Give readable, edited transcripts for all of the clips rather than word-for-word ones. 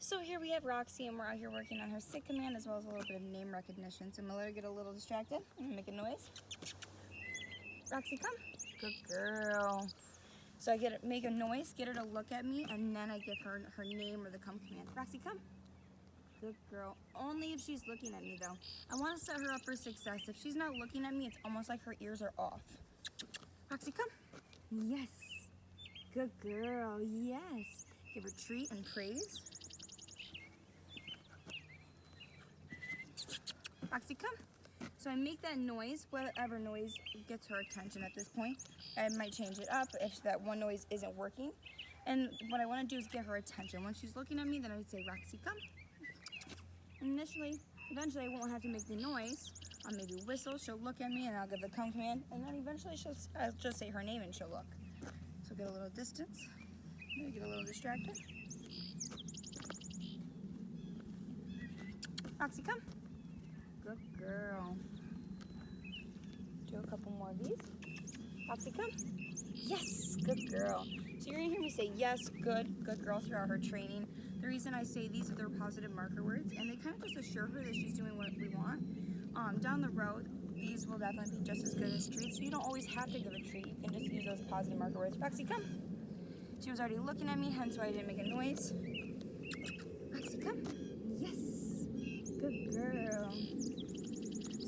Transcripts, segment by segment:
So here we have Roxie, and we're out here working on her sit command as well as a little bit of name recognition. So I'm gonna let her get a little distracted. I'm gonna make a noise. Roxie, come. Good girl. So I make a noise, get her to look at me, and then I give her her name or the come command. Roxie, come. Good girl. Only if she's looking at me though. I want to set her up for success. If she's not looking at me, it's almost like her ears are off. Roxie, come. Yes. Good girl. Yes. Give her treat and praise. Roxie, come. So I make that noise, whatever noise gets her attention at this point. I might change it up if that one noise isn't working. And what I want to do is get her attention. When she's looking at me, then I would say, Roxie, come. And eventually I won't have to make the noise. I'll maybe whistle, she'll look at me, and I'll give the come command. And then eventually I'll just say her name and she'll look. So get a little distance. Maybe get a little distracted. Roxie, come. Good girl. Do a couple more of these. Roxie, come. Yes, good girl. So you're gonna hear me say yes, good girl throughout her training. The reason I say these are their positive marker words, and they kind of just assure her that she's doing what we want. Down the road, these will definitely be just as good as treats, so you don't always have to give a treat. You can just use those positive marker words. Roxie, come. She was already looking at me, hence why I didn't make a noise. Roxie, come. Yes, good girl.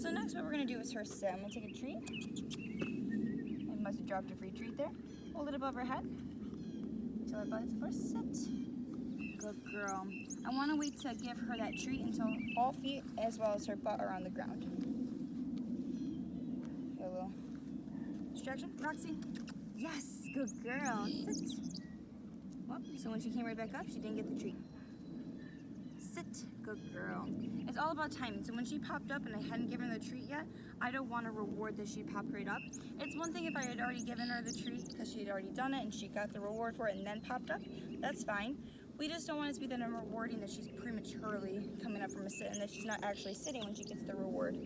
So next what we're gonna do is her sit. I'm gonna take a treat. I must have dropped a free treat there. Hold it above her head until her butt hits the floor. Sit. Good girl. I want to wait to give her that treat until all feet as well as her butt are on the ground. Get a little distraction. Roxie. Yes, good girl. Sit. Well, so when she came right back up, she didn't get the treat. Sit. Good girl. It's all about timing. So when she popped up and I hadn't given her the treat yet, I don't want to reward that she popped right up. It's one thing if I had already given her the treat because she had already done it and she got the reward for it and then popped up. That's fine. We just don't want it to be that I'm rewarding that she's prematurely coming up from a sit and that she's not actually sitting when she gets the reward.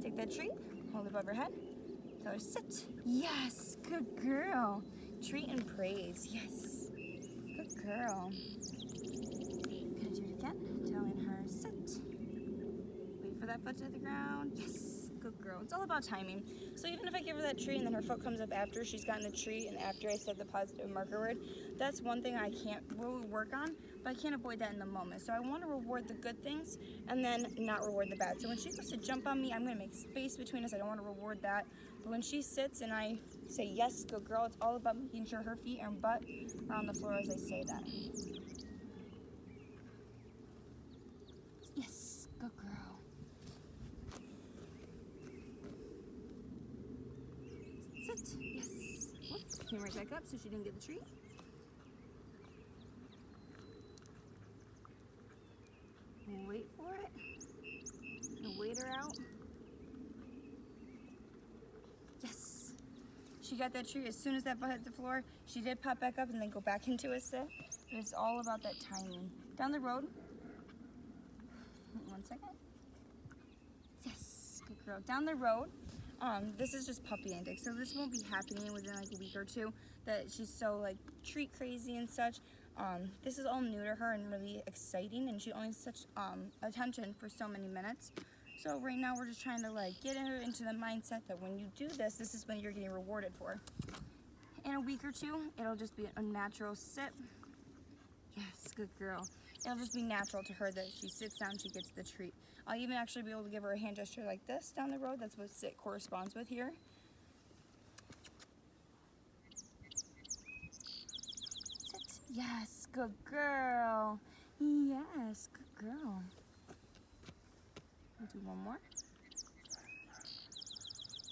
Take that treat, hold it above her head, tell her sit. Yes, good girl. Treat and praise. Yes, good girl. Gonna do it again, telling her sit. Wait for that foot to hit the ground. Yes, good girl. It's all about timing. So even if I give her that treat and then her foot comes up after she's gotten the treat and after I said the positive marker word, that's one thing I can't really work on, but I can't avoid that in the moment. So I want to reward the good things and then not reward the bad. So when she goes to jump on me, I'm going to make space between us. I don't want to reward that. But when she sits and I say, yes, good girl, it's all about making sure her feet and butt are on the floor as I say that. Yes, good girl. Sit. Yes. Whoops. Came right back up so she didn't get the treat. Wait for it. And wait her out. Yes. She got that treat as soon as that butt hit the floor. She did pop back up and then go back into a sit. But it's all about that timing. Down the road. 1 second. Yes. Good girl. Down the road. This is just puppy antics, so this won't be happening within like a week or two that she's so like treat crazy and such. This is all new to her and really exciting, and she only has such attention for so many minutes. So right now we're just trying to like get her into the mindset that when you do this, this is when you're getting rewarded for. In a week or two, it'll just be a natural sit. Yes, good girl. It'll just be natural to her that she sits down, she gets the treat. I'll even actually be able to give her a hand gesture like this down the road. That's what sit corresponds with here. Sit. Yes, good girl. Yes, good girl. I'll do one more.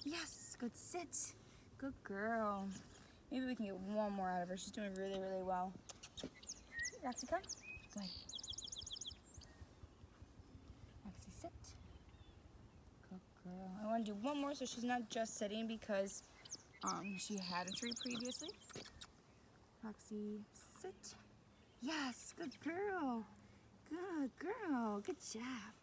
Yes, good sit. Good girl. Maybe we can get one more out of her. She's doing really, really well. Roxie, come. Good. Roxie, sit. Good girl. I want to do one more so she's not just sitting because she had a treat previously. Roxie, sit. Yes, good girl. Good girl. Good job.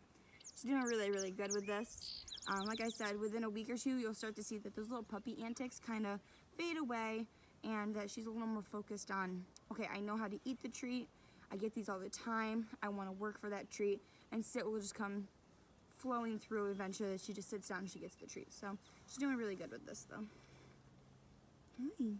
She's doing really, really good with this. Like I said, within a week or two, you'll start to see that those little puppy antics kind of fade away and that she's a little more focused on, okay, I know how to eat the treat. I get these all the time. I want to work for that treat, and Sit will just come flowing through eventually. She just sits down and she gets the treat. So she's doing really good with this though. Hi.